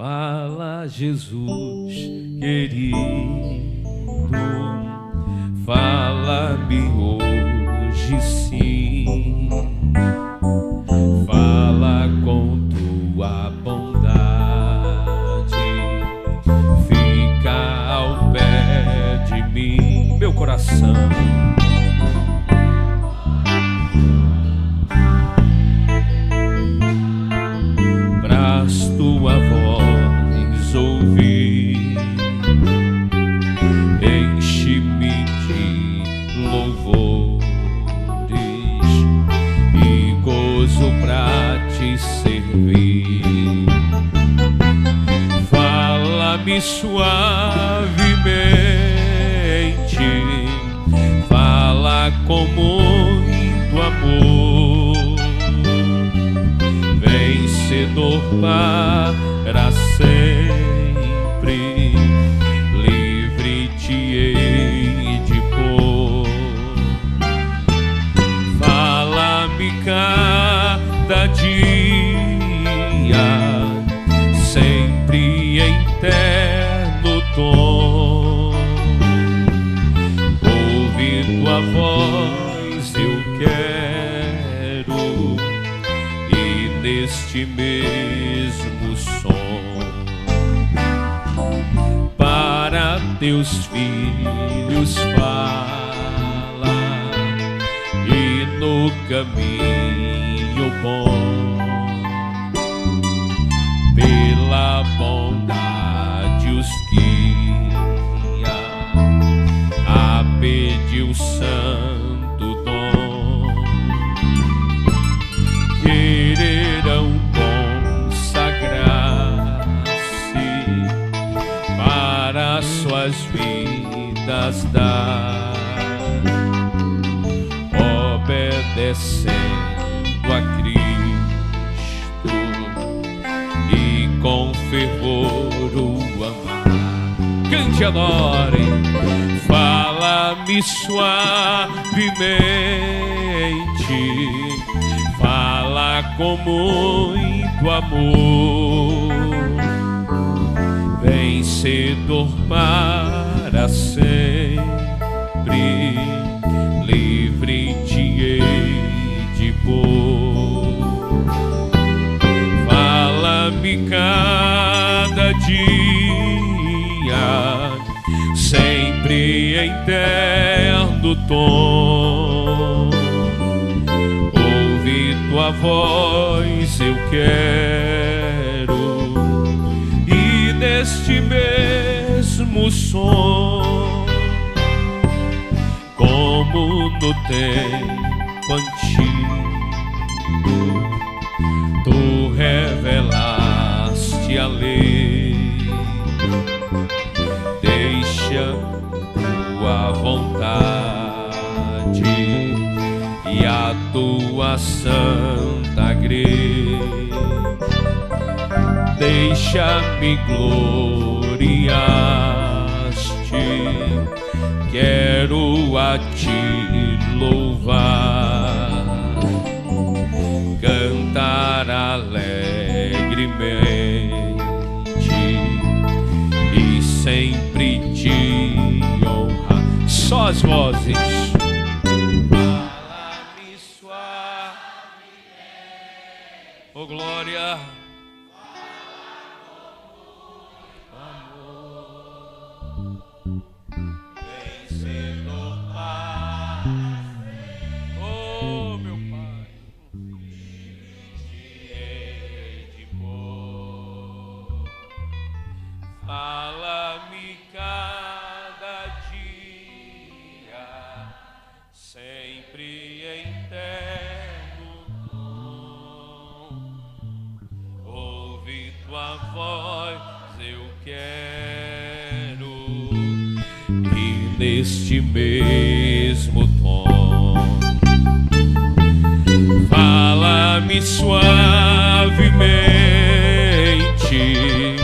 Fala, Jesus querido, fala-me hoje sim. Fala com tua bondade, fica ao pé de mim, meu coração. Praz tua voz ouvir, enche-me de louvores e gozo pra te servir. Fala-me suavemente, fala com muito amor, vencedor para sempre, livre te hei de pôr. Fala-me cada dia, sempre em terno tom. Ouvir tua voz eu quero, e neste mesmo som para teus filhos fala, e no caminho bom pela bondade os guia a pedir o santo dom. Quererão consagrar-se para suas vidas dar, obedecendo a Cristo e com fervor o amar. Cante, adore. Fala-me suavemente, fala com muito amor, vencedor para sempre, livre te hei de pôr. Fala-me cada dia, sempre em terno tom. Ouvir tua voz eu quero, e neste mesmo som, como no tempo antigo, tu revelaste a lei. Deixa tua vontade e a tua santa grei, deixa-me gloriar-te, quero a ti louvar, cantar alegremente e sempre te honrar. Só as vozes. Fala-me suavemente, oh glória, fala-me cada dia, sempre em terno tom. Ouve tua voz eu quero, e neste mesmo tom fala-me suavemente,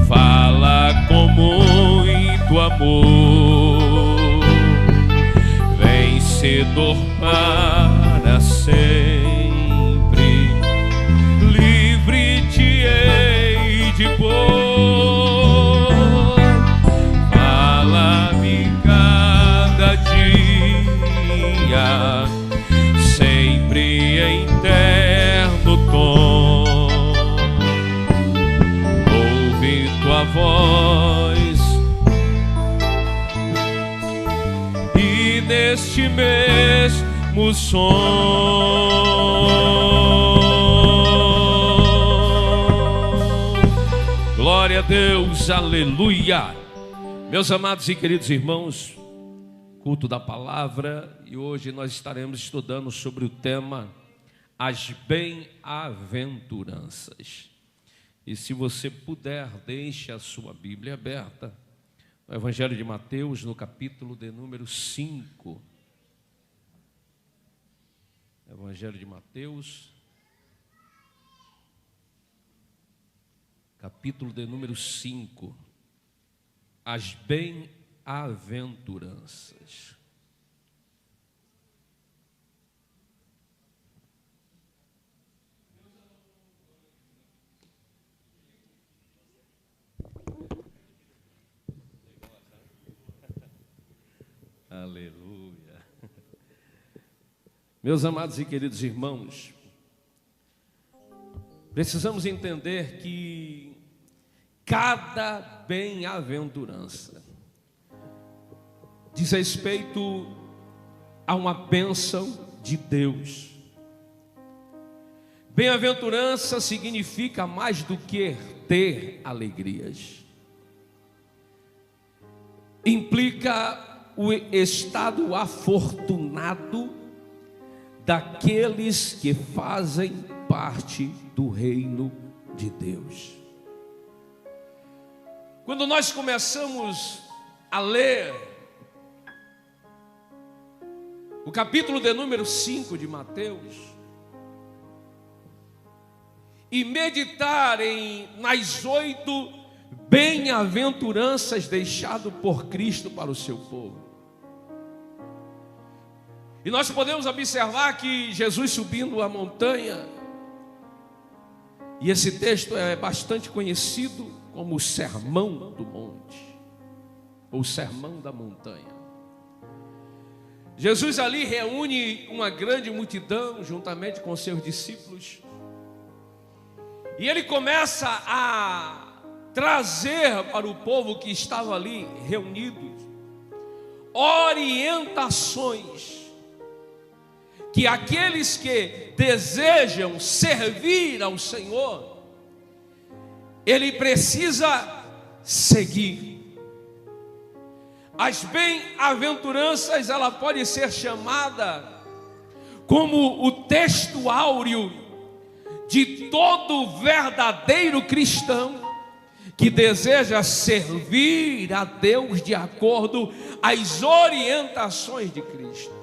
fala com muito amor, vencedor para sempre, livre te hei de pôr. este mesmo som. Glória a Deus, aleluia. Meus amados e queridos irmãos, culto da palavra, e hoje nós estaremos estudando sobre o tema as bem-aventuranças. E se você puder, deixe a sua Bíblia aberta no Evangelho de Mateus, no capítulo de número 5. Evangelho de Mateus, capítulo de número 5. As bem-aventuranças. Aleluia. Meus amados e queridos irmãos, precisamos entender que cada bem-aventurança diz respeito a uma bênção de Deus. Bem-aventurança significa mais do que ter alegrias. Implica o estado afortunado daqueles que fazem parte do reino de Deus. Quando nós começamos a ler o capítulo de número 5 de Mateus e meditar nas 8 bem-aventuranças deixadas por Cristo para o seu povo, e nós podemos observar que Jesus subindo a montanha, e esse texto é bastante conhecido como o Sermão do Monte, ou Sermão da Montanha. Jesus ali reúne uma grande multidão juntamente com seus discípulos, e ele começa a trazer para o povo que estava ali reunido orientações que aqueles que desejam servir ao Senhor, ele precisa seguir. As bem-aventuranças, ela pode ser chamada como o texto áureo de todo verdadeiro cristão que deseja servir a Deus de acordo às orientações de Cristo.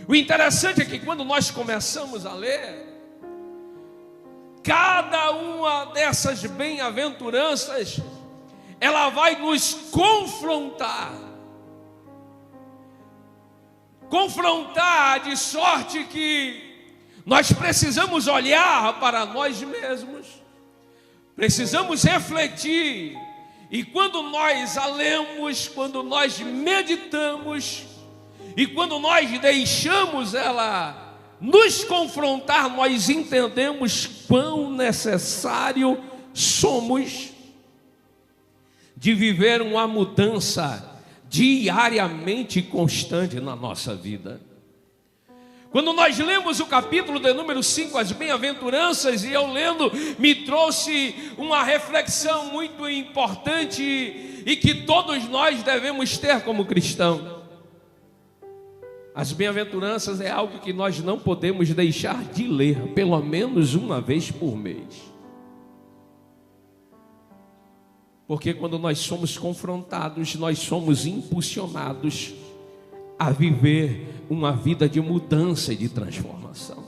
O interessante é que quando nós começamos a ler, cada uma dessas bem-aventuranças, ela vai nos confrontar de sorte que nós precisamos olhar para nós mesmos, precisamos refletir, e quando nós a lemos, quando nós meditamos, e quando nós deixamos ela nos confrontar, nós entendemos quão necessário somos de viver uma mudança diariamente constante na nossa vida. Quando nós lemos o capítulo de número 5, as bem-aventuranças, e eu lendo, me trouxe uma reflexão muito importante e que todos nós devemos ter como cristãos. As bem-aventuranças é algo que nós não podemos deixar de ler, pelo menos uma vez por mês. Porque quando nós somos confrontados, nós somos impulsionados a viver uma vida de mudança e de transformação.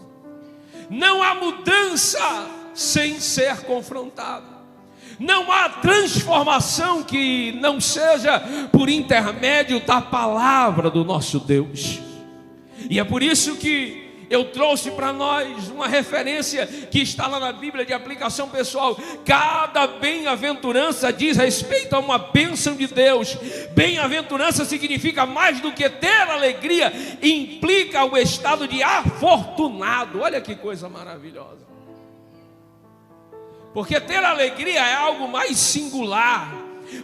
Não há mudança sem ser confrontado. Não há transformação que não seja por intermédio da palavra do nosso Deus. E é por isso que eu trouxe para nós uma referência que está lá na Bíblia de aplicação pessoal. Cada bem-aventurança diz respeito a uma bênção de Deus. Bem-aventurança significa mais do que ter alegria, implica o estado de afortunado. Olha que coisa maravilhosa. Porque ter alegria é algo mais singular,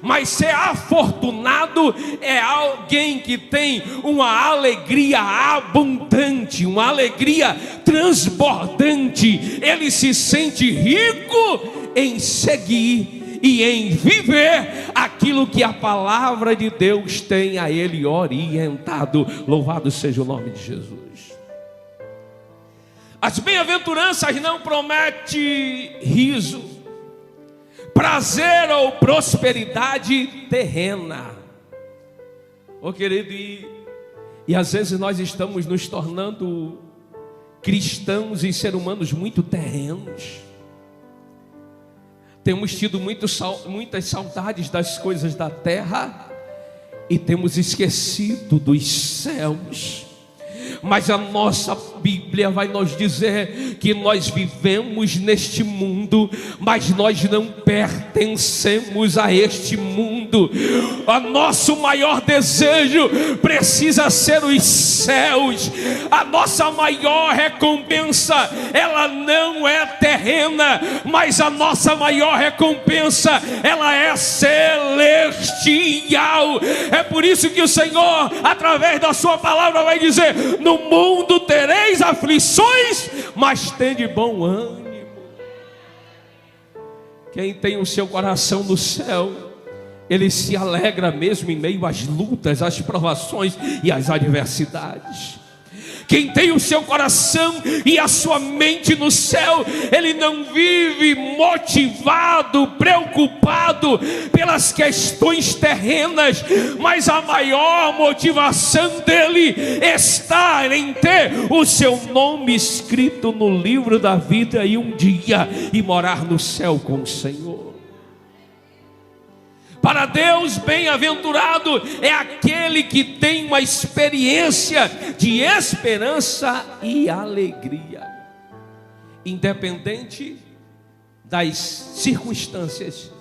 Mas ser afortunado é alguém que tem uma alegria abundante, uma alegria transbordante. Ele se sente rico em seguir e em viver aquilo que a palavra de Deus tem a ele orientado. Louvado seja o nome de Jesus. As bem-aventuranças não prometem riso, prazer ou prosperidade terrena. Querido, e às vezes nós estamos nos tornando cristãos e seres humanos muito terrenos. Temos tido muitas saudades das coisas da terra e temos esquecido dos céus. Mas a nossa Bíblia vai nos dizer que nós vivemos neste mundo, mas nós não pertencemos a este mundo. O nosso maior desejo precisa ser os céus. A nossa maior recompensa, ela não é terrena, mas a nossa maior recompensa, ela é celestial. É por isso que o Senhor, através da sua palavra, vai dizer: no mundo tereis aflições, mas tende bom ânimo. Quem tem o seu coração no céu, ele se alegra mesmo em meio às lutas, às provações e às adversidades. Quem tem o seu coração e a sua mente no céu, ele não vive motivado, preocupado pelas questões terrenas, mas a maior motivação dele está em ter o seu nome escrito no livro da vida e um dia e morar no céu com o Senhor. Para Deus, bem-aventurado é aquele que tem uma experiência de esperança e alegria, independente das circunstâncias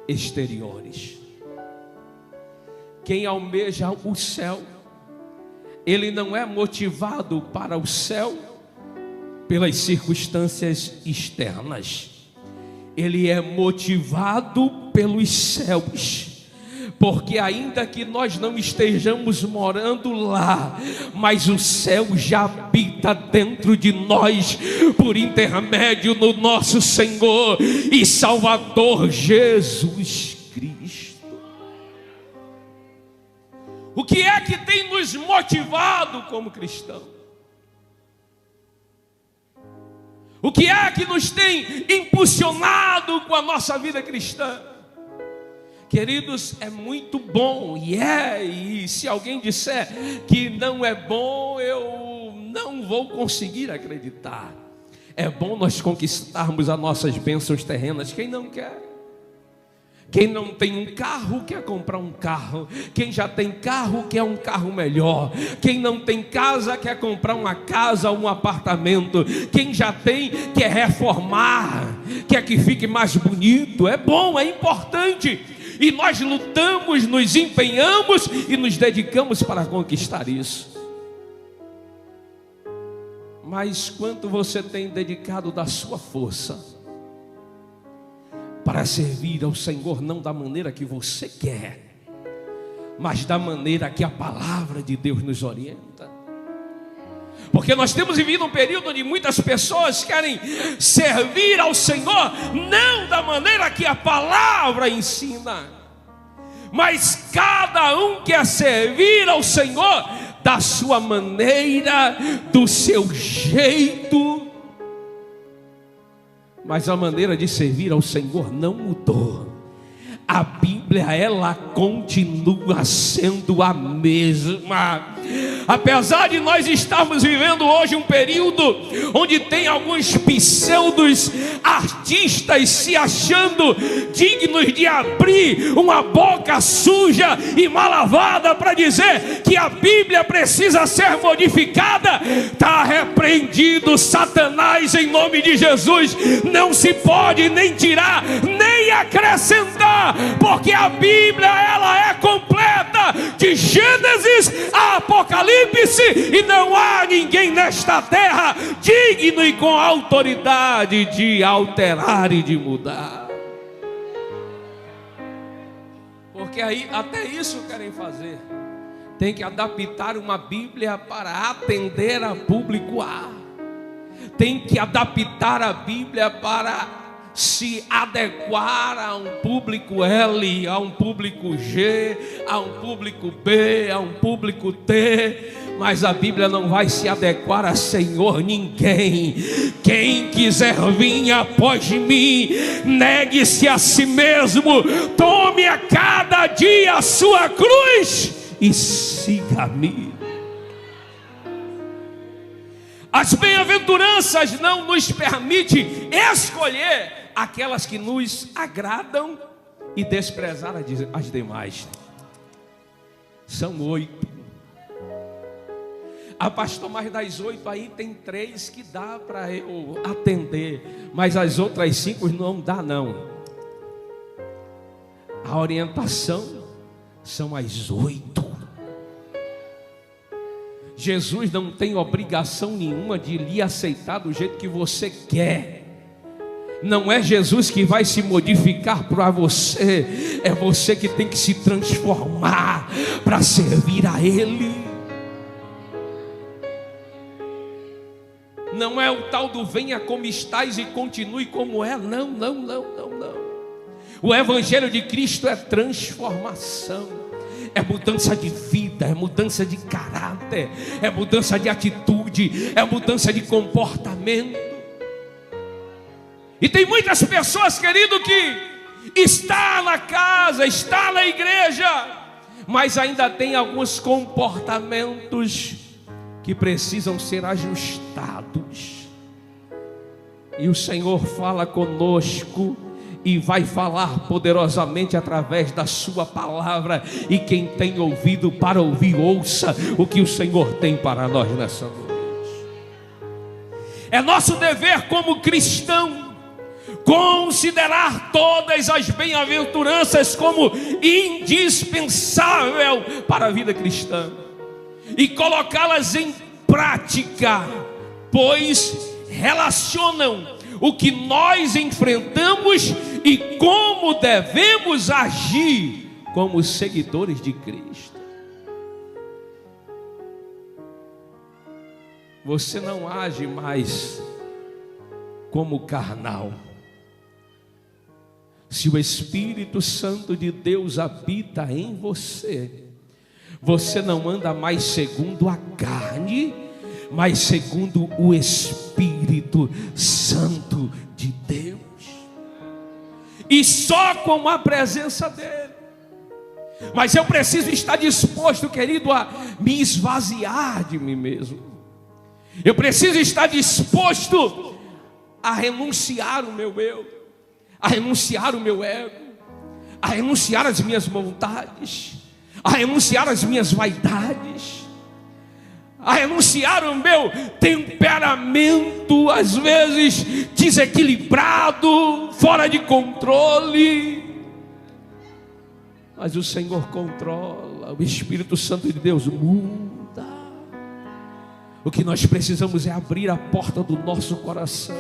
exteriores. Quem almeja o céu, ele não é motivado para o céu pelas circunstâncias externas. Ele é motivado pelos céus, porque ainda que nós não estejamos morando lá, mas o céu já habita dentro de nós, por intermédio do nosso Senhor e Salvador Jesus Cristo. O que é que tem nos motivado como cristãos? O que é que nos tem impulsionado com a nossa vida cristã? Queridos, é muito bom, e se alguém disser que não é bom, eu não vou conseguir acreditar. É bom nós conquistarmos as nossas bênçãos terrenas. Quem não quer? Quem não tem um carro quer comprar um carro. Quem já tem carro quer um carro melhor. Quem não tem casa quer comprar uma casa, um apartamento. Quem já tem quer reformar, quer que fique mais bonito. É bom, é importante. E nós lutamos, nos empenhamos e nos dedicamos para conquistar isso. Mas quanto você tem dedicado da sua força para servir ao Senhor, não da maneira que você quer, mas da maneira que a palavra de Deus nos orienta? Porque nós temos vivido um período onde muitas pessoas querem servir ao Senhor não da maneira que a palavra ensina, mas cada um quer servir ao Senhor da sua maneira, do seu jeito. Mas a maneira de servir ao Senhor não mudou. A Bíblia, ela continua sendo a mesma. Apesar de nós estarmos vivendo hoje um período onde tem alguns pseudos artistas se achando dignos de abrir uma boca suja e mal lavada para dizer que a Bíblia precisa ser modificada, está repreendido Satanás em nome de Jesus. Não se pode nem tirar nem acrescentar, porque a Bíblia, ela é completa, de Gênesis a Apocalipse, e não há ninguém nesta terra digno e com autoridade de alterar e de mudar. Porque aí até isso querem fazer. Tem que adaptar uma Bíblia para atender a público A. Tem que adaptar a Bíblia para se adequar a um público L, a um público G, a um público B, a um público T. Mas a Bíblia não vai se adequar a Senhor ninguém. Quem quiser vir após mim, negue-se a si mesmo, tome a cada dia a sua cruz e siga-me. As bem-aventuranças não nos permitem escolher aquelas que nos agradam e desprezar as demais. São 8. Pastor, mas das 8 aí tem 3 que dá para eu atender, mas as outras 5 não dá não. A orientação são as 8. Jesus não tem obrigação nenhuma de lhe aceitar do jeito que você quer. Não é Jesus que vai se modificar para você, é você que tem que se transformar para servir a Ele. Não é o tal do venha como estás e continue como é. Não. O Evangelho de Cristo é transformação, é mudança de vida, é mudança de caráter, é mudança de atitude, é mudança de comportamento. E tem muitas pessoas, querido, que está na casa, está na igreja, mas ainda tem alguns comportamentos que precisam ser ajustados. E o Senhor fala conosco e vai falar poderosamente através da sua palavra. E quem tem ouvido para ouvir, ouça o que o Senhor tem para nós nessa noite. É nosso dever como cristão considerar todas as bem-aventuranças como indispensável para a vida cristã e colocá-las em prática, pois relacionam o que nós enfrentamos e como devemos agir como seguidores de Cristo. Você não age mais como carnal. Se o Espírito Santo de Deus habita em você, você não anda mais segundo a carne, mas segundo o Espírito Santo de Deus. E só com a presença dele. Mas eu preciso estar disposto, querido, a me esvaziar de mim mesmo. Eu preciso estar disposto a renunciar o meu eu, a renunciar o meu ego, a renunciar as minhas vontades, a renunciar as minhas vaidades, a renunciar o meu temperamento, às vezes desequilibrado, fora de controle. Mas o Senhor controla, o Espírito Santo de Deus muda. O que nós precisamos é abrir a porta do nosso coração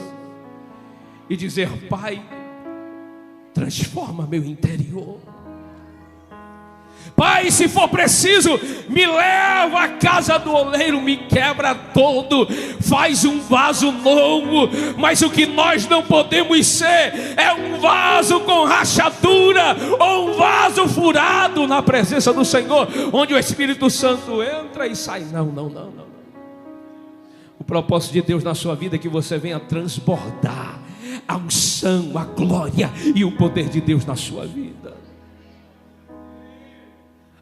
e dizer: Pai, transforma meu interior. Pai, se for preciso, me leva à casa do oleiro, me quebra todo, faz um vaso novo. Mas o que nós não podemos ser é um vaso com rachadura ou um vaso furado na presença do Senhor, onde o Espírito Santo entra e sai. Não. O propósito de Deus na sua vida é que você venha transbordar a unção, a glória e o poder de Deus na sua vida.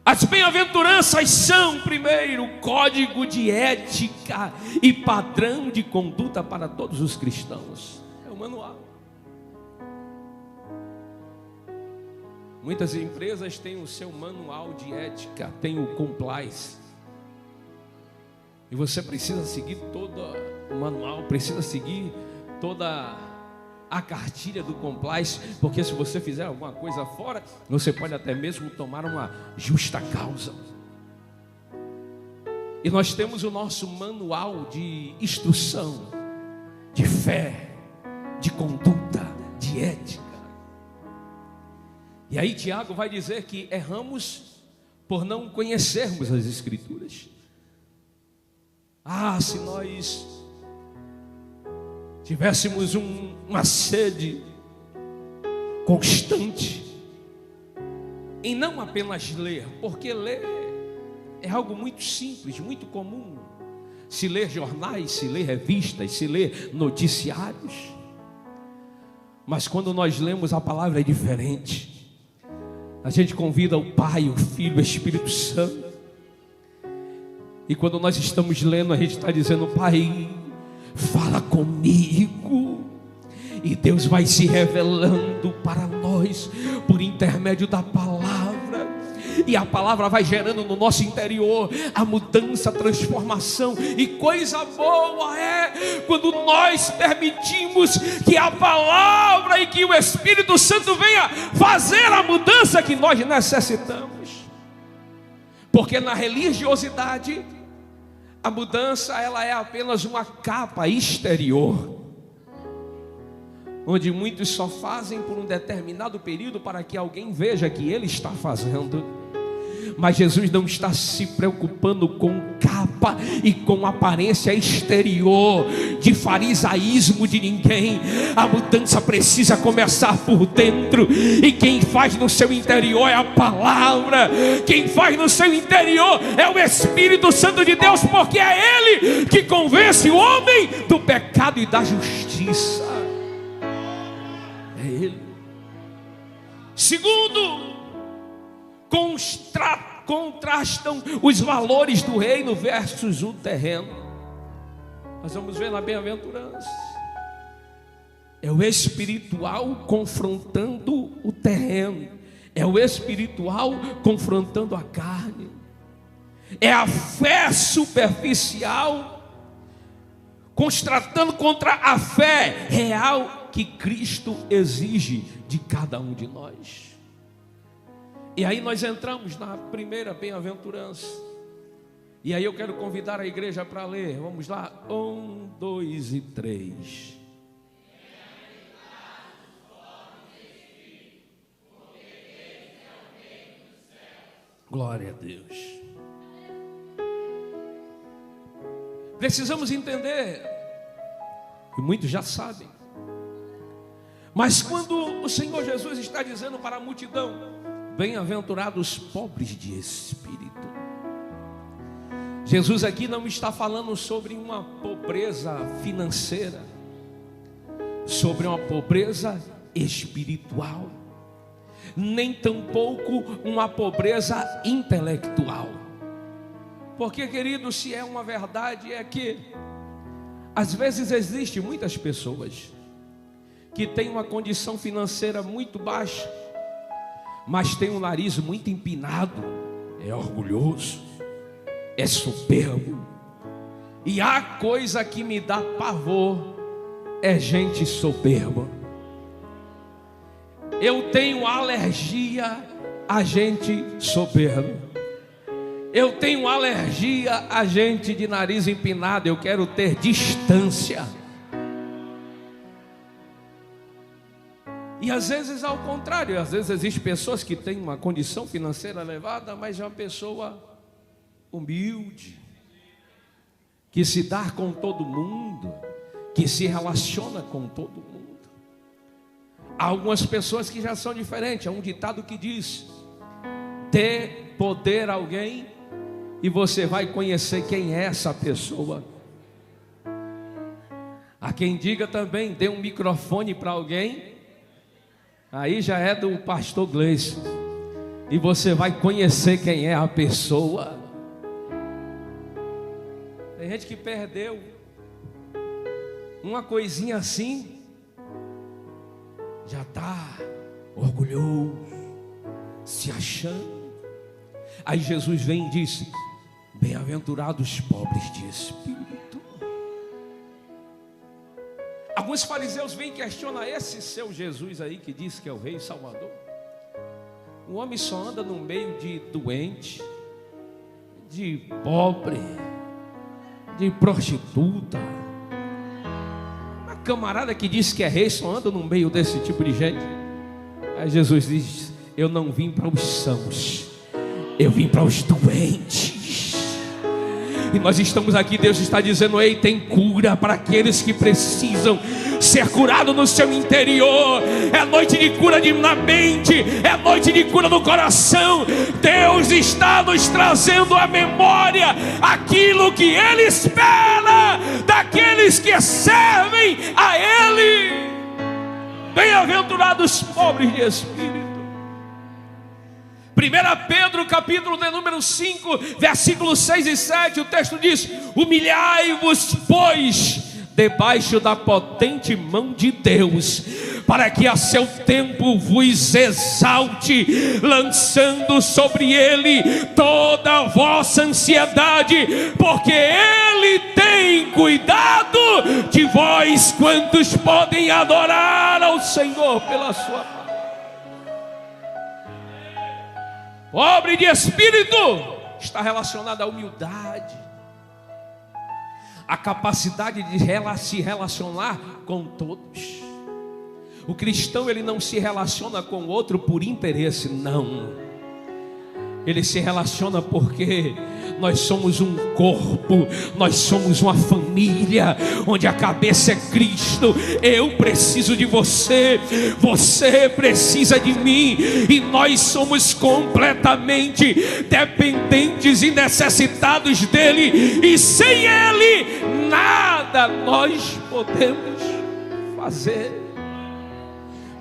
As bem-aventuranças são, primeiro, código de ética e padrão de conduta para todos os cristãos. É o manual. Muitas empresas têm o seu manual de ética, tem o compliance. E você precisa seguir todo o manual, precisa seguir toda a cartilha do compliance, porque se você fizer alguma coisa fora, você pode até mesmo tomar uma justa causa. E nós temos o nosso manual de instrução, de fé, de conduta, de ética. E aí Tiago vai dizer que erramos por não conhecermos as Escrituras. Se nós tivéssemos uma sede constante em não apenas ler, porque ler é algo muito simples, muito comum. Se ler jornais, se ler revistas, se ler noticiários. Mas quando nós lemos a palavra é diferente. A gente convida o Pai, o Filho, o Espírito Santo. E quando nós estamos lendo, a gente está dizendo: Pai, fala comigo. E Deus vai se revelando para nós por intermédio da palavra. E a palavra vai gerando no nosso interior a mudança, a transformação. E coisa boa é quando nós permitimos que a palavra e que o Espírito Santo venha fazer a mudança que nós necessitamos. Porque na religiosidade, a mudança ela é apenas uma capa exterior, onde muitos só fazem por um determinado período para que alguém veja que ele está fazendo. Mas Jesus não está se preocupando com capa e com aparência exterior de farisaísmo de ninguém. A mudança precisa começar por dentro. E quem faz no seu interior é a palavra. Quem faz no seu interior é o Espírito Santo de Deus, porque é Ele que convence o homem do pecado e da justiça. É Ele. Segundo, contrastam os valores do reino versus o terreno. Nós vamos ver na bem-aventurança. É o espiritual confrontando o terreno. É o espiritual confrontando a carne. É a fé superficial constratando contra a fé real que Cristo exige de cada um de nós. E aí nós entramos na primeira bem-aventurança. E aí eu quero convidar a igreja para ler. Vamos lá, 1, 2 e 3. Glória a Deus. Precisamos entender, e muitos já sabem, mas quando o Senhor Jesus está dizendo para a multidão: bem-aventurados pobres de espírito. Jesus aqui não está falando sobre uma pobreza financeira, sobre uma pobreza espiritual, nem tampouco uma pobreza intelectual. Porque, querido, se é uma verdade, é que às vezes existem muitas pessoas que têm uma condição financeira muito baixa, mas tem um nariz muito empinado, é orgulhoso, é soberbo. E a coisa que me dá pavor é gente soberba. Eu tenho alergia a gente soberba. Eu tenho alergia a gente de nariz empinado. Eu quero ter distância. E às vezes ao contrário, às vezes existem pessoas que têm uma condição financeira elevada, mas é uma pessoa humilde, que se dá com todo mundo, que se relaciona com todo mundo. Há algumas pessoas que já são diferentes. Há um ditado que diz: dê poder a alguém e você vai conhecer quem é essa pessoa. Há quem diga também: dê um microfone para alguém, aí já é do pastor Gleison, e você vai conhecer quem é a pessoa. Tem gente que perdeu uma coisinha assim, já está orgulhoso, se achando. Aí Jesus vem e diz: bem-aventurados pobres de espírito. Alguns fariseus vêm e questionam esse seu Jesus aí que diz que é o Rei Salvador. O homem só anda no meio de doente, de pobre, de prostituta. A camarada que diz que é rei só anda no meio desse tipo de gente. Aí Jesus diz: eu não vim para os sãos, eu vim para os doentes. E nós estamos aqui, Deus está dizendo: ei, tem cura para aqueles que precisam ser curados no seu interior. É noite de cura na mente, é noite de cura no coração. Deus está nos trazendo à memória aquilo que Ele espera daqueles que servem a Ele. Bem-aventurados pobres de espírito. 1 Pedro capítulo de número 5, versículos 6 e 7, o texto diz: humilhai-vos, pois, debaixo da potente mão de Deus, para que a seu tempo vos exalte, lançando sobre Ele toda a vossa ansiedade, porque Ele tem cuidado de vós, quantos podem adorar ao Senhor pela sua paz. Pobre de espírito está relacionado à humildade, a capacidade de se relacionar com todos. O cristão, ele não se relaciona com o outro por interesse, não. Ele se relaciona porque nós somos um corpo, nós somos uma família, onde a cabeça é Cristo. Eu preciso de você, você precisa de mim, e nós somos completamente dependentes e necessitados dEle, e sem Ele nada nós podemos fazer.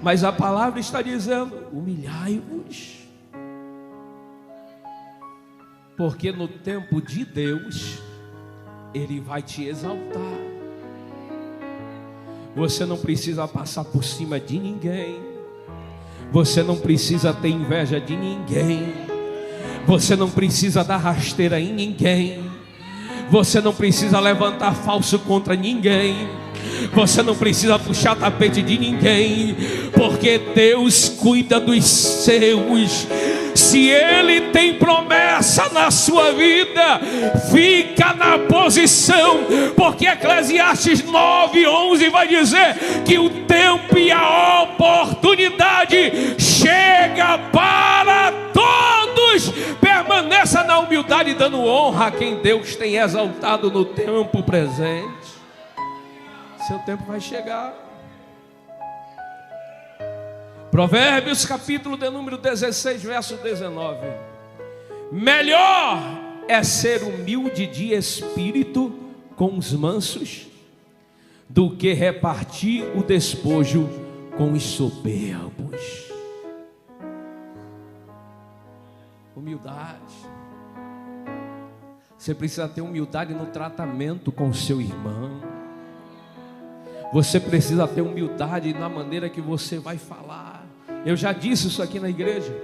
Mas a palavra está dizendo: humilhai-vos, porque no tempo de Deus Ele vai te exaltar. Você não precisa passar por cima de ninguém, você não precisa ter inveja de ninguém, você não precisa dar rasteira em ninguém, você não precisa levantar falso contra ninguém, você não precisa puxar tapete de ninguém, porque Deus cuida dos seus. Se Ele tem promessa na sua vida, fica na posição, porque Eclesiastes 9:11 vai dizer que o tempo e a oportunidade chega para todos. Permaneça na humildade, dando honra a quem Deus tem exaltado no tempo presente. Seu tempo vai chegar. Provérbios capítulo de número 16, verso 19. Melhor é ser humilde de espírito com os mansos, do que repartir o despojo com os soberbos. Humildade. Você precisa ter humildade no tratamento com o seu irmão. Você precisa ter humildade na maneira que você vai falar. Eu já disse isso aqui na igreja.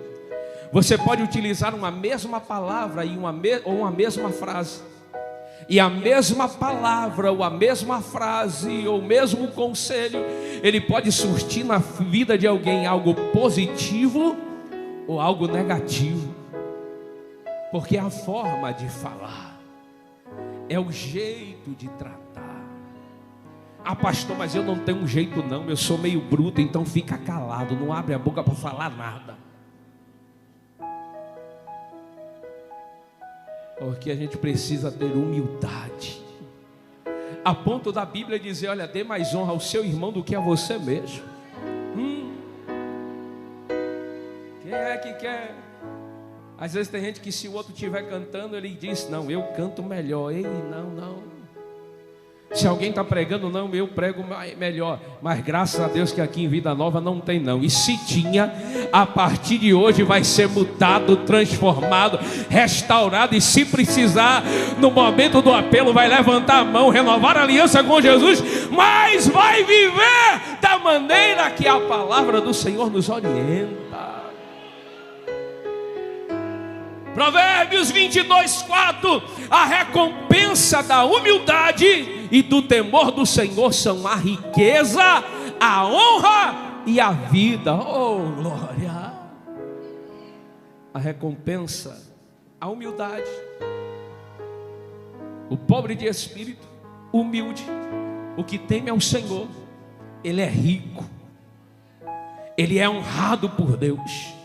Você pode utilizar uma mesma palavra ou uma mesma frase, e a mesma palavra ou a mesma frase ou o mesmo conselho, ele pode surtir na vida de alguém algo positivo ou algo negativo, porque é a forma de falar, é o jeito de tratar. Ah, pastor, mas eu não tenho um jeito não, eu sou meio bruto, então fica calado, não abre a boca para falar nada. Porque a gente precisa ter humildade, a ponto da Bíblia dizer: olha, dê mais honra ao seu irmão do que a você mesmo. Quem é que quer? Às vezes tem gente que, se o outro estiver cantando, ele diz: não, eu canto melhor. Ei, não. Se alguém está pregando, não, eu prego melhor. Mas graças a Deus que aqui em Vida Nova não tem não. E se tinha, a partir de hoje vai ser mudado, transformado, restaurado. E se precisar, no momento do apelo, vai levantar a mão, renovar a aliança com Jesus, mas vai viver da maneira que a palavra do Senhor nos orienta. Provérbios 22:4. A recompensa da humildade e do temor do Senhor são a riqueza, a honra e a vida. Oh, glória! A recompensa, a humildade. O pobre de espírito, humilde, o que teme ao Senhor, ele é rico, ele é honrado por Deus.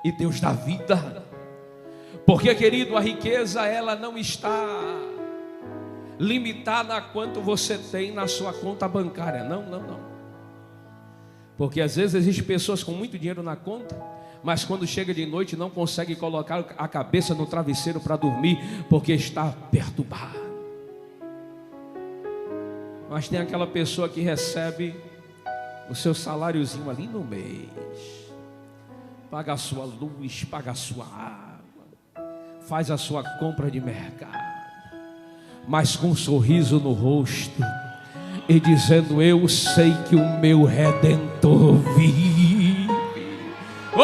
e Deus dá vida. Porque, querido, a riqueza ela não está limitada a quanto você tem na sua conta bancária. Não, não, não. Porque às vezes existem pessoas com muito dinheiro na conta, mas quando chega de noite não consegue colocar a cabeça no travesseiro para dormir, porque está perturbado. Mas tem aquela pessoa que recebe o seu saláriozinho ali no mês, paga a sua luz, paga a sua água, faz a sua compra de mercado, mas com um sorriso no rosto e dizendo: eu sei que o meu Redentor vive. Oh,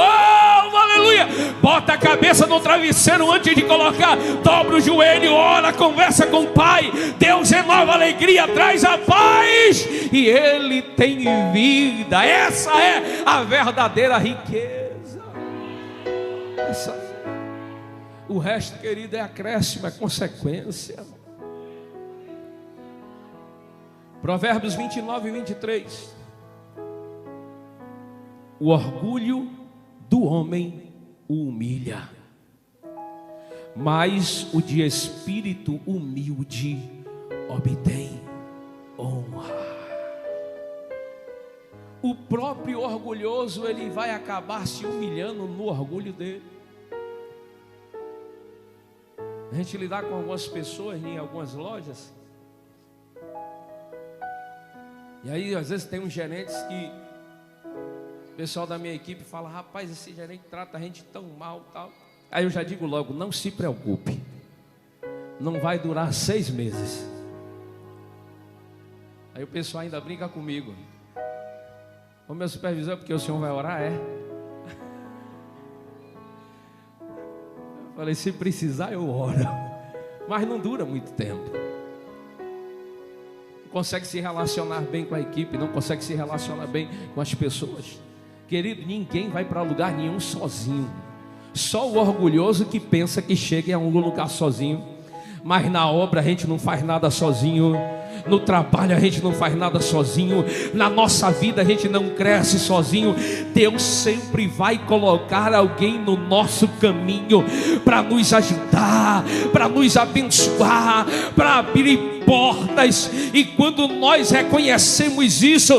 aleluia! Bota a cabeça no travesseiro antes de colocar, dobra o joelho, ora, conversa com o Pai. Deus renova a alegria, traz a paz, e Ele tem vida. Essa é a verdadeira riqueza. O resto, querido, é acréscimo, é consequência. Provérbios 29 e 23. O orgulho do homem o humilha, mas o de espírito humilde obtém honra. O próprio orgulhoso, ele vai acabar se humilhando no orgulho dele. A gente lidar com algumas pessoas em algumas lojas, e aí às vezes tem uns gerentes que o pessoal da minha equipe fala: rapaz, esse gerente trata a gente tão mal, tal. Aí eu já digo logo: não se preocupe, não vai durar 6 meses. Aí o pessoal ainda brinca comigo: ô meu supervisor, porque o senhor vai orar, é? Eu falei: se precisar eu oro, mas não dura muito tempo. Não consegue se relacionar bem com a equipe, não consegue se relacionar bem com as pessoas. Querido, ninguém vai para lugar nenhum sozinho. Só o orgulhoso que pensa que chega em algum lugar sozinho. Mas na obra a gente não faz nada sozinho. No trabalho a gente não faz nada sozinho. Na nossa vida a gente não cresce sozinho. Deus sempre vai colocar alguém no nosso caminho para nos ajudar, para nos abençoar, para abrir portas. E quando nós reconhecemos isso,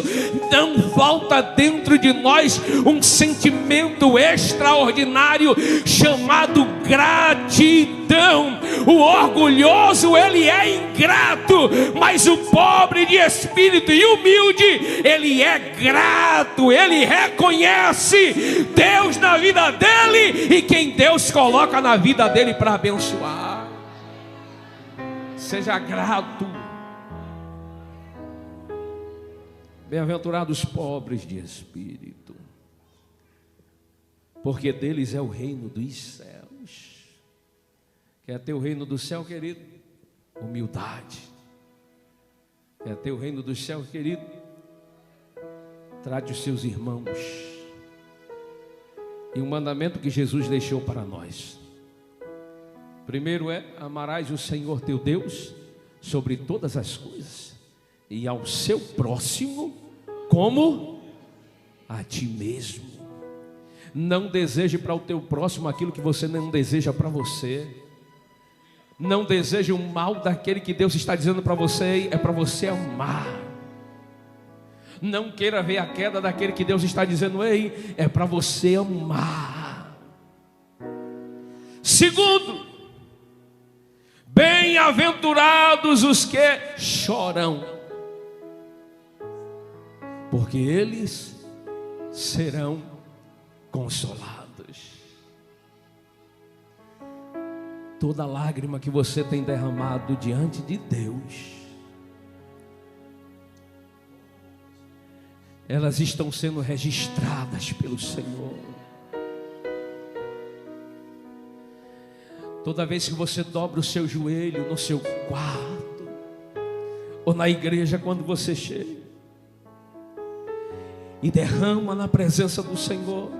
não falta dentro de nós um sentimento extraordinário chamado gratidão. O orgulhoso, ele é ingrato, mas o pobre de espírito e humilde, ele é grato. Ele reconhece Deus na vida dele e quem Deus coloca na vida dele para abençoar. Seja grato. Bem-aventurados os pobres de espírito, porque deles é o reino dos céus. Quer ter o reino do céu, querido? Humildade. Quer ter o reino do céu, querido? Trate os seus irmãos. E um mandamento que Jesus deixou para nós: primeiro é: amarás o Senhor teu Deus sobre todas as coisas, e ao seu próximo como a ti mesmo. Não deseje para o teu próximo aquilo que você não deseja para você. Não deseje o mal daquele que Deus está dizendo para você, é para você amar. Não queira ver a queda daquele que Deus está dizendo: ei, é para você amar. Segundo, bem-aventurados os que choram, porque eles serão consolados. Toda lágrima que você tem derramado diante de Deus, elas estão sendo registradas pelo Senhor. Toda vez que você dobra o seu joelho no seu quarto, ou na igreja quando você chega, e derrama na presença do Senhor,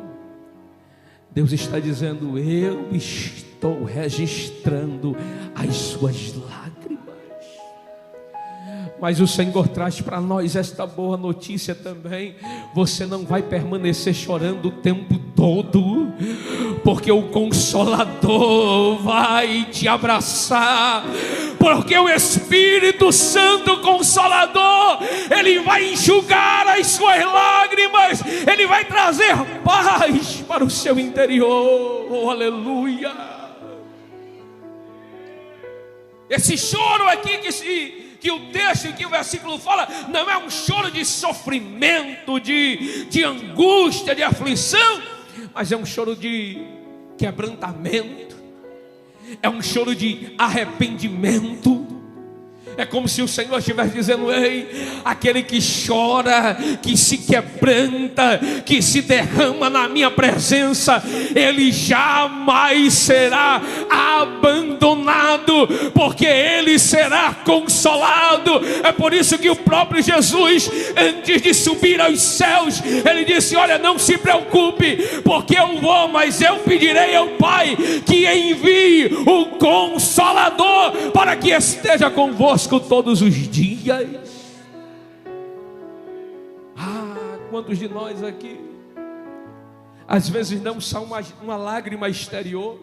Deus está dizendo: eu estou registrando as suas lágrimas. Mas o Senhor traz para nós esta boa notícia também. Você não vai permanecer chorando o tempo todo, porque o Consolador vai te abraçar, porque o Espírito Santo Consolador, Ele vai enxugar as suas lágrimas, Ele vai trazer paz para o seu interior. Oh, aleluia! Esse choro aqui que o texto, que o versículo fala, não é um choro de sofrimento, de angústia, de aflição, mas é um choro de quebrantamento, é um choro de arrependimento. É como se o Senhor estivesse dizendo: ei, aquele que chora, que se quebranta, que se derrama na minha presença, ele jamais será abandonado, porque ele será consolado. É por isso que o próprio Jesus, antes de subir aos céus, ele disse: olha, não se preocupe, porque eu vou, mas eu pedirei ao Pai que envie o Consolador para que esteja convosco todos os dias. Quantos de nós aqui às vezes não são uma lágrima exterior,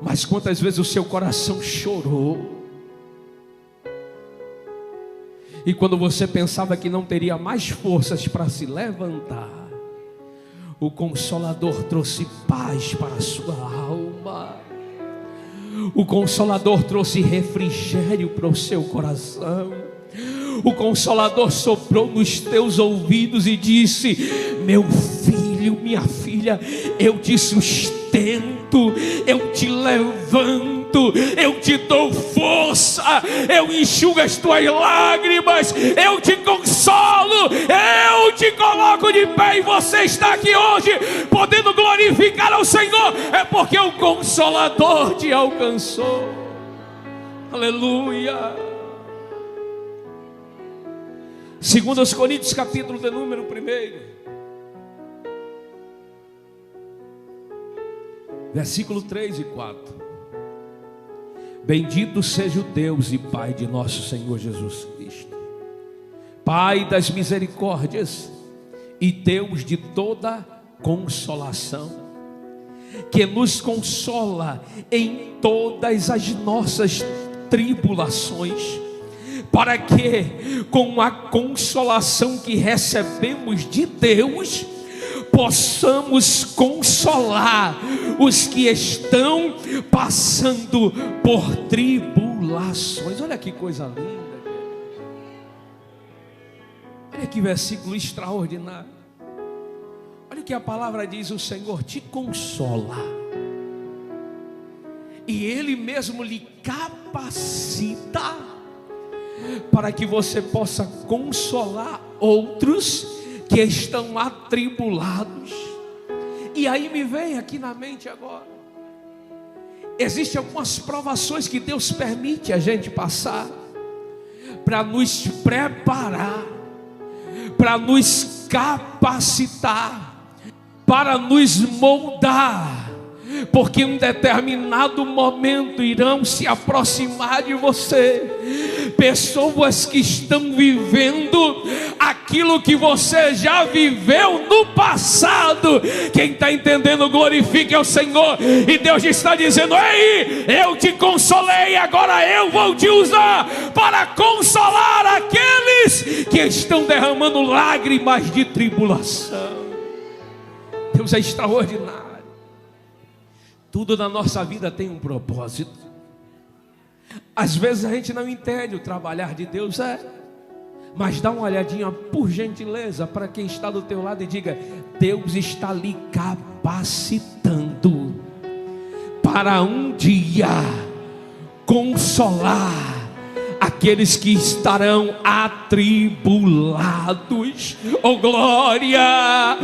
mas quantas vezes o seu coração chorou, e quando você pensava que não teria mais forças para se levantar, o Consolador trouxe paz para a sua alma. O Consolador trouxe refrigério para o seu coração. O Consolador soprou nos teus ouvidos e disse: meu filho, minha filha, eu te sustento, eu te levanto, eu te dou força, eu enxugo as tuas lágrimas, eu te consolo, eu te coloco de pé. E você está aqui hoje podendo glorificar ao Senhor, é porque o Consolador te alcançou. Aleluia. 2 Coríntios capítulo de número 1, versículo 3 e 4. Bendito seja o Deus e Pai de nosso Senhor Jesus Cristo, Pai das misericórdias e Deus de toda consolação, que nos consola em todas as nossas tribulações, para que com a consolação que recebemos de Deus, possamos consolar os que estão passando por tribulações. Olha que coisa linda, olha que versículo extraordinário. Olha o que a palavra diz: o Senhor te consola, e Ele mesmo lhe capacita para que você possa consolar outros que estão atribulados. E aí me vem aqui na mente agora, existem algumas provações que Deus permite a gente passar, para nos preparar, para nos capacitar, para nos moldar, porque em um determinado momento irão se aproximar de você pessoas que estão vivendo aquilo que você já viveu no passado. Quem está entendendo, glorifique ao Senhor. E Deus está dizendo: ei, eu te consolei, agora eu vou te usar para consolar aqueles que estão derramando lágrimas de tribulação. Deus é extraordinário. Tudo na nossa vida tem um propósito. Às vezes a gente não entende o trabalhar de Deus, mas dá uma olhadinha, por gentileza, para quem está do teu lado e diga: Deus está lhe capacitando para um dia consolar aqueles que estarão atribulados. Oh glória!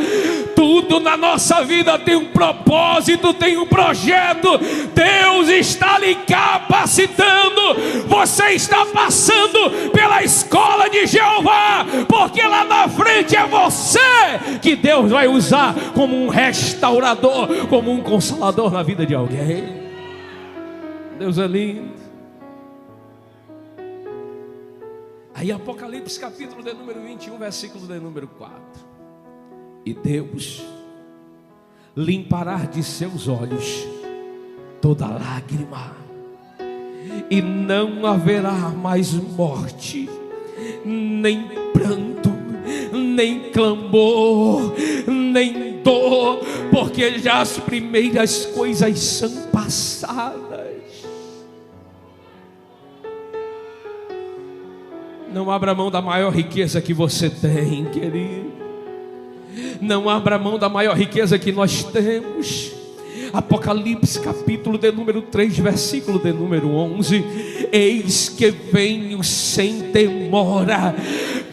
Tudo na nossa vida tem um propósito, tem um projeto. Deus está lhe capacitando. Você está passando pela escola de Jeová, porque lá na frente é você que Deus vai usar como um restaurador, como um consolador na vida de alguém. Deus é lindo. Aí Apocalipse capítulo de número 21, versículo de número 4. E Deus limpará de seus olhos toda lágrima, e não haverá mais morte, nem pranto, nem clamor, nem dor, porque já as primeiras coisas são passadas. Não abra mão da maior riqueza que você tem, querido. Não abra mão da maior riqueza que nós temos. Apocalipse capítulo de número 3, versículo de número 11. Eis que venho sem demora,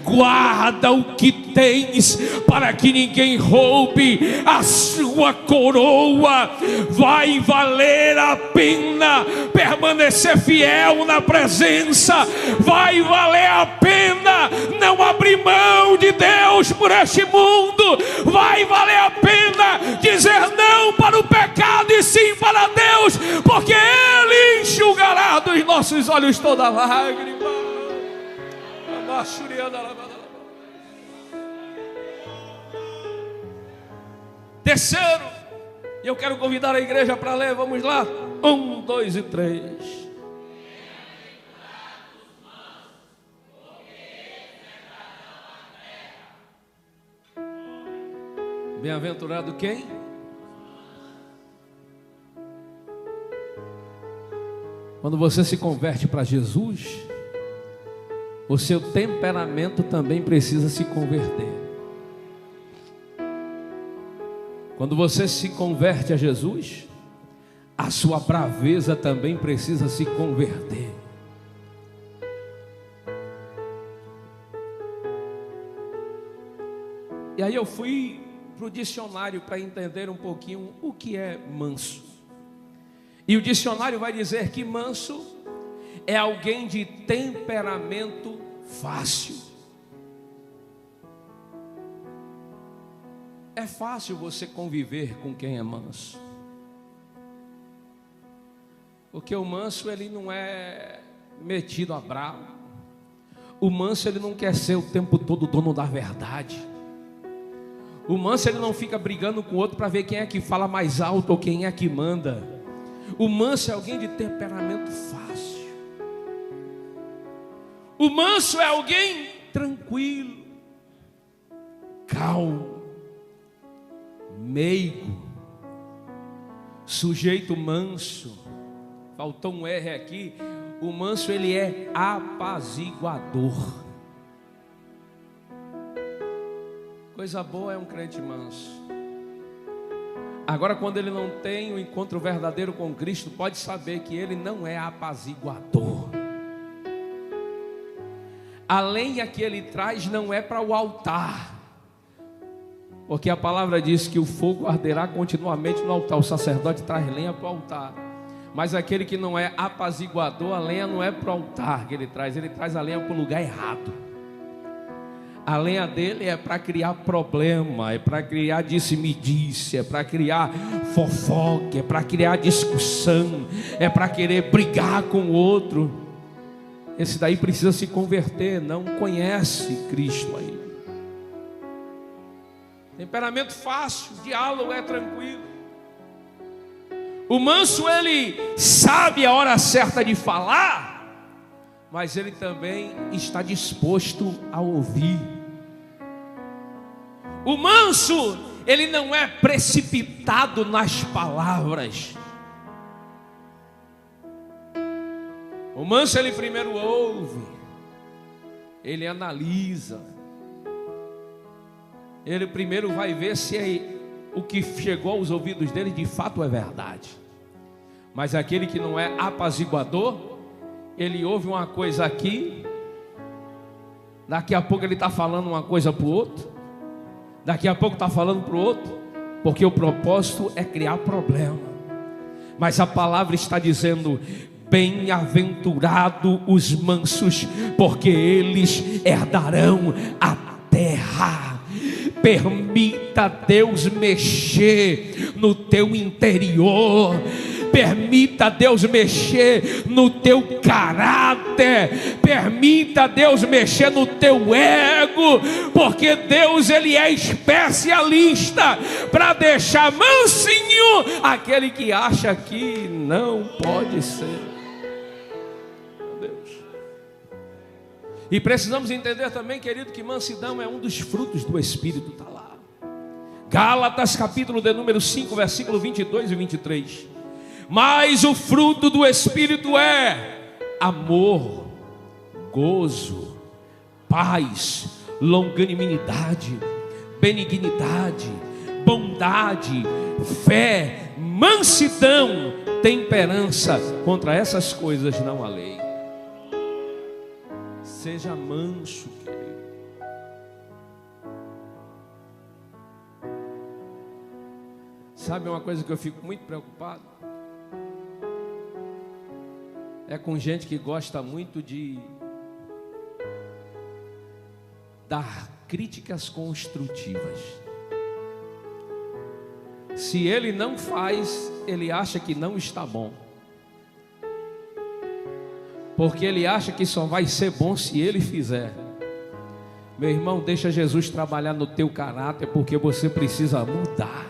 guarda o que tens, para que ninguém roube a sua coroa. Vai valer a pena permanecer fiel na presença, vai valer a pena não abrir mão de Deus por este mundo, vai valer a pena dizer não para o pecado e sim para Deus, porque Ele enxugará dos nossos olhos toda lágrima. Terceiro, eu quero convidar a igreja para ler, vamos lá, 1, 2 e 3. Bem-aventurado quem? Quando você se converte para Jesus, o seu temperamento também precisa se converter. Quando você se converte a Jesus, a sua braveza também precisa se converter. E aí eu fui para o dicionário para entender um pouquinho o que é manso. E o dicionário vai dizer que manso é alguém de temperamento fácil. É fácil você conviver com quem é manso, porque o manso ele não é metido a bravo. O manso ele não quer ser o tempo todo dono da verdade. O manso ele não fica brigando com o outro para ver quem é que fala mais alto ou quem é que manda. O manso é alguém de temperamento fácil. O manso é alguém tranquilo, calmo, meigo, sujeito manso. Faltou um R aqui. O manso ele é apaziguador. Coisa boa é um crente manso. Agora, quando ele não tem o encontro verdadeiro com Cristo, pode saber que ele não é apaziguador. A lenha que ele traz não é para o altar, porque a palavra diz que o fogo arderá continuamente no altar. O sacerdote traz lenha para o altar, mas aquele que não é apaziguador, a lenha não é para o altar que ele traz a lenha para o lugar errado. A lenha dele é para criar problema, é para criar disse-me-disse, é para criar fofoca, é para criar discussão, é para querer brigar com o outro. Esse daí precisa se converter, não conhece Cristo ainda. Temperamento fácil, diálogo é tranquilo. O manso ele sabe a hora certa de falar, mas ele também está disposto a ouvir. O manso, ele não é precipitado nas palavras. O manso, ele primeiro ouve, ele analisa, ele primeiro vai ver se o que chegou aos ouvidos dele de fato é verdade. Mas aquele que não é apaziguador, ele ouve uma coisa aqui, daqui a pouco ele está falando uma coisa para o outro, daqui a pouco está falando para o outro, porque o propósito é criar problema. Mas a palavra está dizendo: bem-aventurado os mansos, porque eles herdarão a terra. Permita Deus mexer no teu interior. Permita Deus mexer no teu caráter, permita Deus mexer no teu ego, porque Deus, Ele é especialista para deixar mansinho aquele que acha que não pode ser. Meu Deus. E precisamos entender também, querido, que mansidão é um dos frutos do Espírito. Está lá, Gálatas capítulo de número 5, versículo 22 e 23. Mas o fruto do Espírito é amor, gozo, paz, longanimidade, benignidade, bondade, fé, mansidão, temperança. Contra essas coisas não há lei. Seja manso, querido. Sabe uma coisa que eu fico muito preocupado? É com gente que gosta muito de dar críticas construtivas. Se ele não faz, ele acha que não está bom, porque ele acha que só vai ser bom se ele fizer. Meu irmão, deixa Jesus trabalhar no teu caráter, porque você precisa mudar.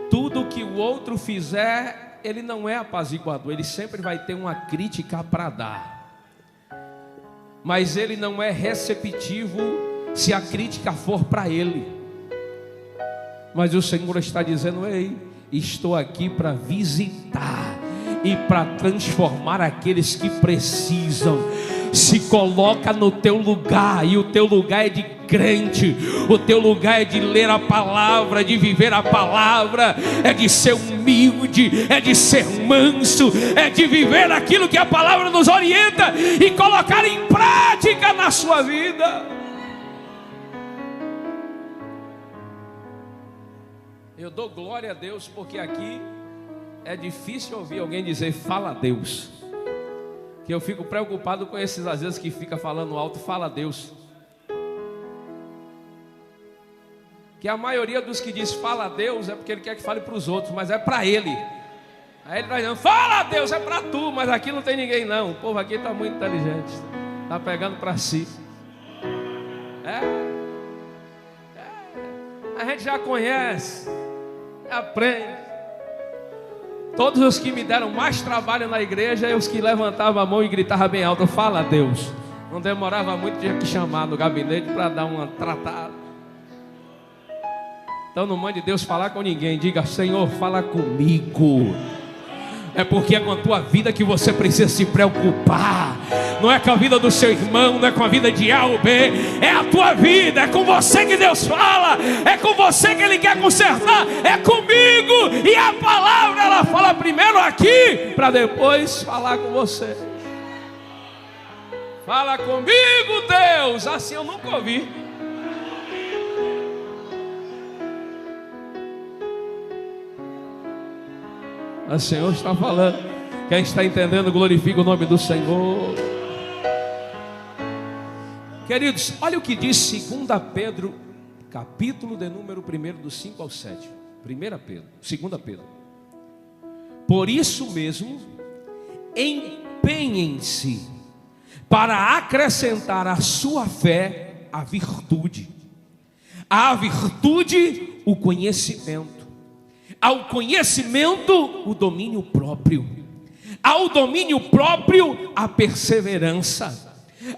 Tudo que o outro fizer, ele não é apaziguador, ele sempre vai ter uma crítica para dar, mas ele não é receptivo se a crítica for para ele. Mas o Senhor está dizendo: ei, estou aqui para visitar e para transformar aqueles que precisam. Se coloca no teu lugar, e o teu lugar é de crente, o teu lugar é de ler a palavra, de viver a palavra, é de ser humilde, é de ser manso, é de viver aquilo que a palavra nos orienta e colocar em prática na sua vida. Eu dou glória a Deus, porque aqui é difícil ouvir alguém dizer fala a Deus. Que eu fico preocupado com esses às vezes que fica falando alto, fala a Deus. Que a maioria dos que diz fala a Deus é porque ele quer que fale para os outros, mas é para ele. Aí ele vai dizendo, fala a Deus, é para tu, mas aqui não tem ninguém não. O povo aqui está muito inteligente, está pegando para si. A gente já conhece, aprende. Todos os que me deram mais trabalho na igreja é os que levantavam a mão e gritavam bem alto, fala a Deus. Não demorava muito, tinha que chamar no gabinete para dar uma tratada. Então não mande Deus falar com ninguém, diga, Senhor, fala comigo. É porque é com a tua vida que você precisa se preocupar. Não é com a vida do seu irmão, não é com a vida de A ou B. É a tua vida, é com você que Deus fala. É com você que Ele quer consertar. É comigo. E a palavra, ela fala primeiro aqui, para depois falar com você. Fala comigo, Deus. Assim eu nunca ouvi. O Senhor está falando. Quem está entendendo, glorifica o nome do Senhor. Queridos, olha o que diz 2 Pedro, capítulo de número 1, do 5 ao 7. 2 Pedro. Por isso mesmo, empenhem-se para acrescentar à sua fé a virtude. À virtude, o conhecimento. Ao conhecimento, o domínio próprio. Ao domínio próprio, a perseverança.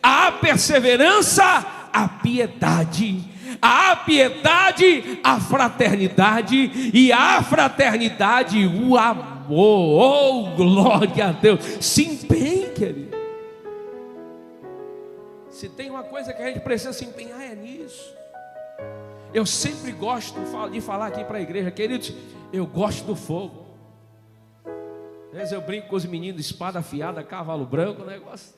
À perseverança, a piedade. À piedade, a fraternidade. E à fraternidade, o amor. Oh, glória a Deus. Se empenhe, querido. Se tem uma coisa que a gente precisa se empenhar, é nisso. Eu sempre gosto de falar aqui para a igreja, queridos, eu gosto do fogo. Às vezes eu brinco com os meninos, espada afiada, cavalo branco, negócio.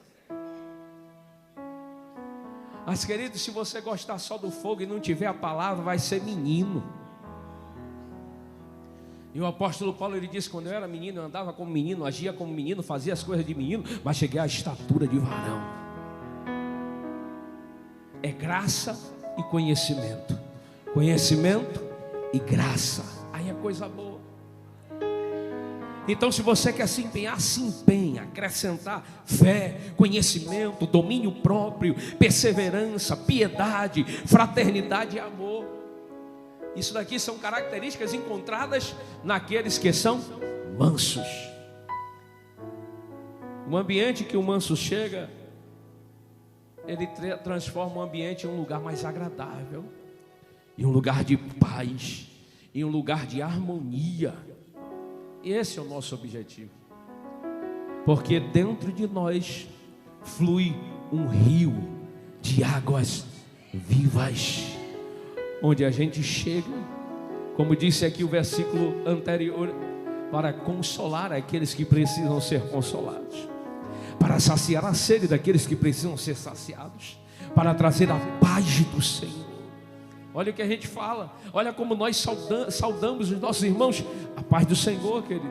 Mas queridos, se você gostar só do fogo e não tiver a palavra, vai ser menino. E o apóstolo Paulo, ele disse, quando eu era menino, eu andava como menino, agia como menino, fazia as coisas de menino, mas cheguei à estatura de varão. É graça e conhecimento. Conhecimento e graça. Aí é coisa boa. Então, se você quer se empenhar, se empenhe, acrescentar fé, conhecimento, domínio próprio, perseverança, piedade, fraternidade e amor. Isso daqui são características encontradas naqueles que são mansos. O ambiente que o manso chega, ele transforma o ambiente em um lugar mais agradável, em um lugar de paz, em um lugar de harmonia. E esse é o nosso objetivo, porque dentro de nós flui um rio de águas vivas, onde a gente chega, como disse aqui o versículo anterior, para consolar aqueles que precisam ser consolados, para saciar a sede daqueles que precisam ser saciados, para trazer a paz do Senhor. Olha o que a gente fala, olha como nós saudamos os nossos irmãos, a paz do Senhor, querido.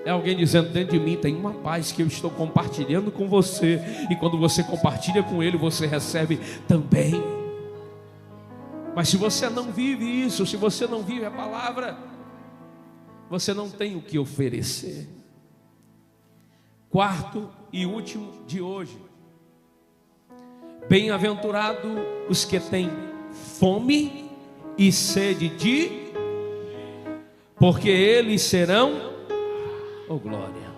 É alguém dizendo: dentro de mim tem uma paz que eu estou compartilhando com você, e quando você compartilha com ele, você recebe também. Mas se você não vive isso, se você não vive a palavra, você não tem o que oferecer. Quarto e último de hoje: bem-aventurado os que têm fome e sede porque eles serão, oh glória.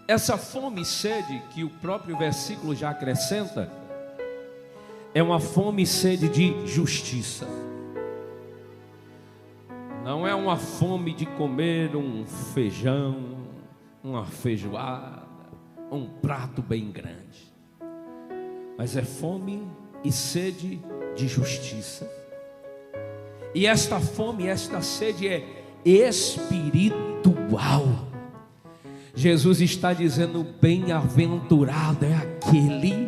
Essa fome e sede que o próprio versículo já acrescenta, é uma fome e sede de justiça. Não é uma fome de comer um feijão, uma feijoada, um prato bem grande, mas é fome e sede de justiça. E esta fome e esta sede é espiritual. Jesus está dizendo: bem-aventurado é aquele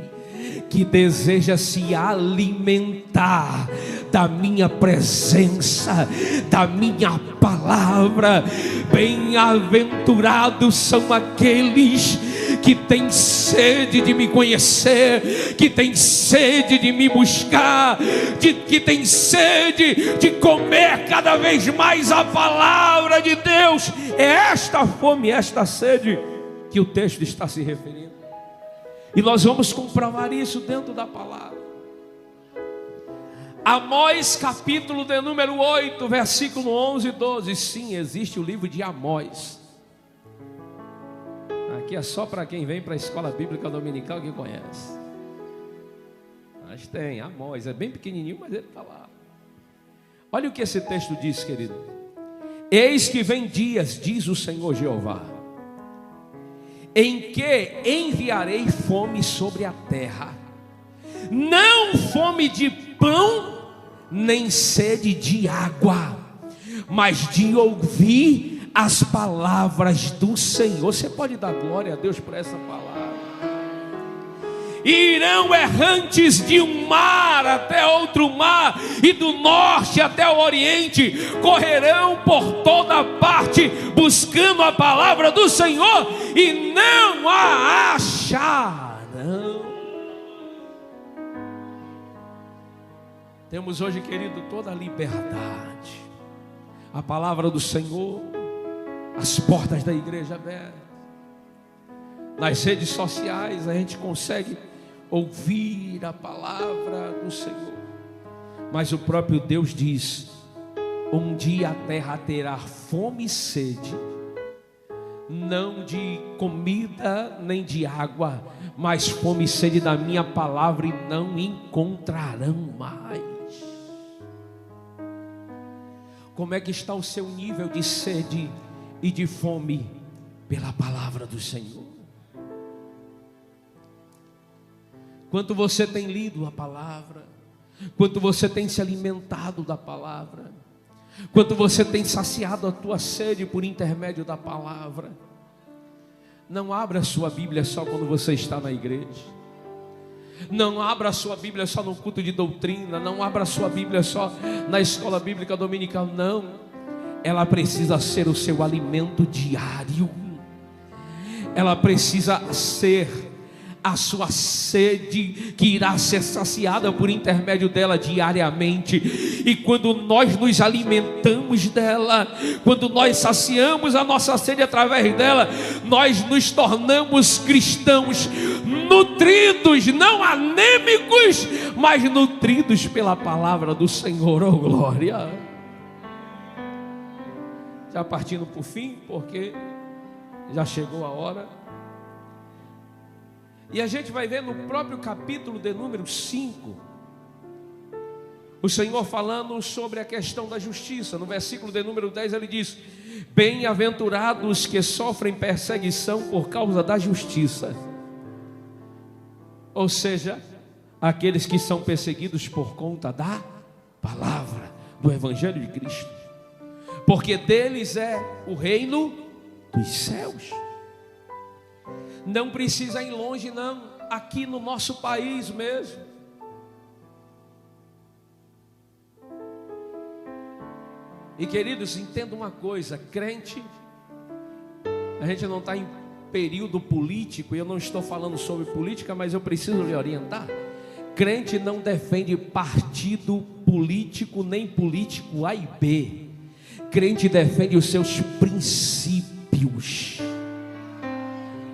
que deseja se alimentar da minha presença, da minha palavra. Bem-aventurados são aqueles que têm sede de me conhecer, que têm sede de me buscar, que têm sede de comer cada vez mais a palavra de Deus. É esta fome, esta sede que o texto está se referindo. E nós vamos comprovar isso dentro da palavra. Amós, capítulo de número 8, versículo 11 e 12. Sim, existe o livro de Amós. Aqui é só para quem vem para a escola bíblica dominical que conhece. Mas tem Amós, é bem pequenininho, mas ele está lá. Olha o que esse texto diz, querido. Eis que vem dias, diz o Senhor Jeová, em que enviarei fome sobre a terra, não fome de pão, nem sede de água, mas de ouvir as palavras do Senhor. Você pode dar glória a Deus por essa palavra. Irão errantes de um mar até outro mar, e do norte até o oriente, correrão por toda parte, buscando a palavra do Senhor, e não a acharão. Temos hoje, querido, toda a liberdade, a palavra do Senhor, as portas da igreja abertas. Nas redes sociais a gente consegue ouvir a palavra do Senhor, mas o próprio Deus diz: um dia a terra terá fome e sede, não de comida nem de água, mas fome e sede da minha palavra, e não encontrarão mais. Como é que está o seu nível de sede e de fome pela palavra do Senhor? Quanto você tem lido a palavra? Quanto você tem se alimentado da palavra? Quanto você tem saciado a tua sede por intermédio da palavra? Não abra a sua Bíblia só quando você está na igreja. Não abra a sua Bíblia só no culto de doutrina. Não abra a sua Bíblia só na escola bíblica dominical. Não, ela precisa ser o seu alimento diário. Ela precisa ser a sua sede, que irá ser saciada por intermédio dela diariamente. E quando nós nos alimentamos dela, quando nós saciamos a nossa sede através dela, nós nos tornamos cristãos nutridos, não anêmicos, mas nutridos pela palavra do Senhor. Oh glória! Já partindo para o fim, porque já chegou a hora. E a gente vai ver no próprio capítulo de número 5, o Senhor falando sobre a questão da justiça. No versículo de número 10 ele diz: bem-aventurados que sofrem perseguição por causa da justiça. Ou seja, aqueles que são perseguidos por conta da palavra, do Evangelho de Cristo, porque deles é o reino dos céus. Não precisa ir longe não, aqui no nosso país mesmo. E queridos, entenda uma coisa, crente, a gente não está em período político, e eu não estou falando sobre política, mas eu preciso lhe orientar. Crente não defende partido político, nem político A e B. Crente defende os seus princípios.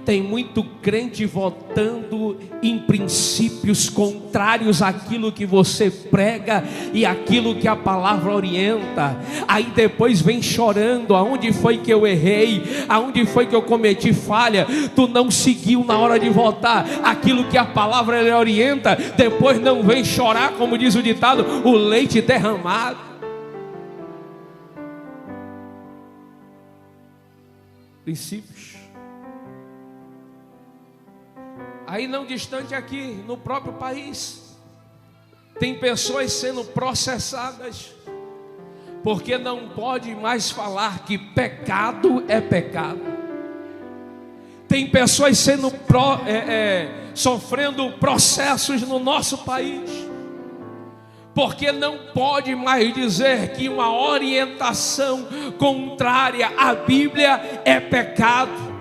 Tem muito crente votando em princípios contrários àquilo que você prega e àquilo que a palavra orienta. Aí depois vem chorando: aonde foi que eu errei? Aonde foi que eu cometi falha? Tu não seguiu na hora de votar aquilo que a palavra orienta. Depois não vem chorar, como diz o ditado, o leite derramado. Princípios. Aí não distante aqui, no próprio país, tem pessoas sendo processadas, porque não pode mais falar que pecado é pecado. Tem pessoas sendo sofrendo processos no nosso país, porque não pode mais dizer que uma orientação contrária à Bíblia é pecado.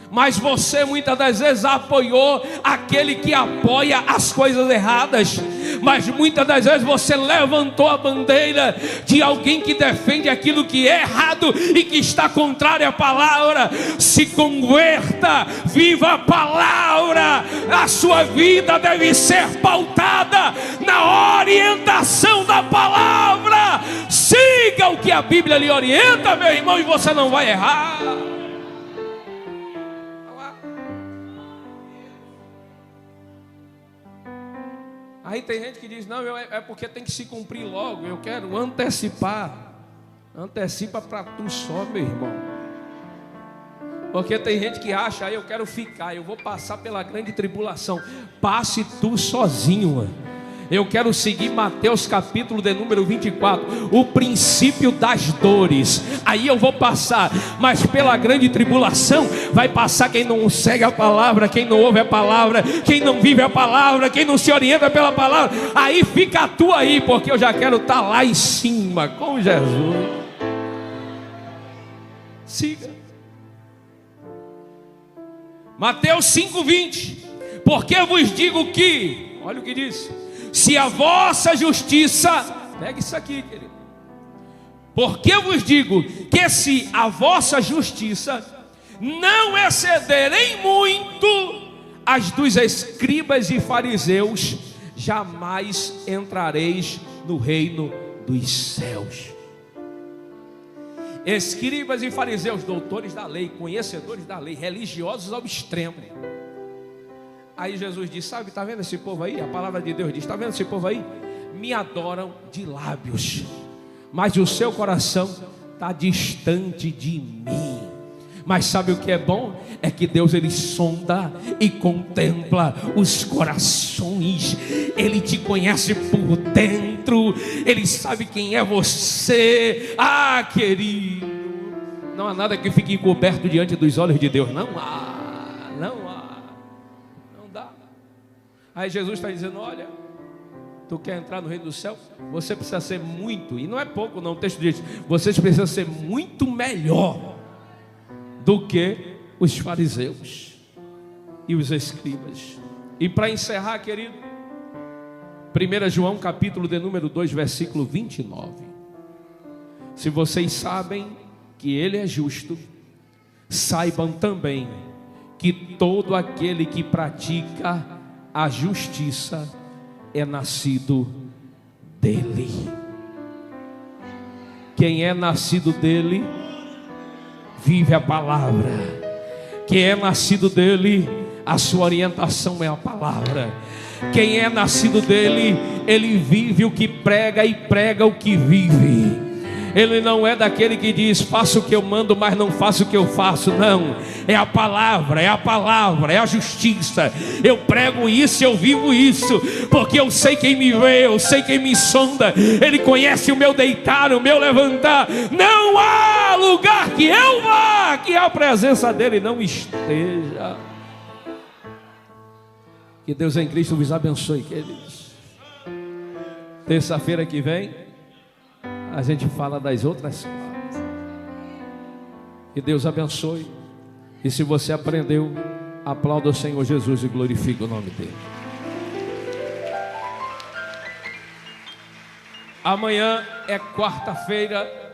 Mas você muitas das vezes apoiou aquele que apoia as coisas erradas. Mas muitas das vezes você levantou a bandeira de alguém que defende aquilo que é errado e que está contrário à palavra. Se converta, viva a palavra. A sua vida deve ser pautada na orientação da palavra. Siga o que a Bíblia lhe orienta, meu irmão, e você não vai errar. Aí tem gente que diz: não, é porque tem que se cumprir logo. Eu quero antecipar. Antecipa para tu só, meu irmão. Porque tem gente que acha: aí eu quero ficar, eu vou passar pela grande tribulação. Passe tu sozinho, mano. Eu quero seguir Mateus capítulo de número 24, o princípio das dores. Aí eu vou passar, mas pela grande tribulação vai passar quem não segue a palavra, quem não ouve a palavra, quem não vive a palavra, quem não se orienta pela palavra. Aí fica tu aí, porque eu já quero estar lá em cima com Jesus. Siga Mateus 5:20. Porque eu vos digo que, olha o que diz: se a vossa justiça, pega isso aqui, querido. Porque eu vos digo que se a vossa justiça não exceder em muito as dos escribas e fariseus, jamais entrareis no reino dos céus. Escribas e fariseus, doutores da lei, conhecedores da lei, religiosos ao extremo. Aí Jesus diz: sabe, está vendo esse povo aí? A palavra de Deus diz: está vendo esse povo aí? Me adoram de lábios, mas o seu coração está distante de mim. Mas sabe o que é bom? É que Deus, ele sonda e contempla os corações. Ele te conhece por dentro. Ele sabe quem é você. Ah, querido, não há nada que fique encoberto diante dos olhos de Deus. Não há, não há. Aí Jesus está dizendo: olha, tu quer entrar no reino do céu? Você precisa ser muito, e não é pouco não, o texto diz: vocês precisam ser muito melhor do que os fariseus. e os escribas. E para encerrar, querido, 1 João capítulo de número 2, versículo 29. Se vocês sabem que Ele é justo, saibam também que todo aquele que pratica a justiça é nascido dele. Quem é nascido dele, vive a palavra. Quem é nascido dele, a sua orientação é a palavra. Quem é nascido dele, ele vive o que prega e prega o que vive. Ele não é daquele que diz, faço o que eu mando, mas não faço o que eu faço. Não, é a palavra, é a palavra, é a justiça. Eu prego isso, eu vivo isso, porque eu sei quem me vê, eu sei quem me sonda. Ele conhece o meu deitar, o meu levantar. Não há lugar que eu vá que a presença dele não esteja. Que Deus em Cristo vos abençoe, queridos. Terça-feira que vem a gente fala das outras coisas. Que Deus abençoe. E se você aprendeu, aplauda o Senhor Jesus e glorifique o nome dele. Amanhã é quarta-feira.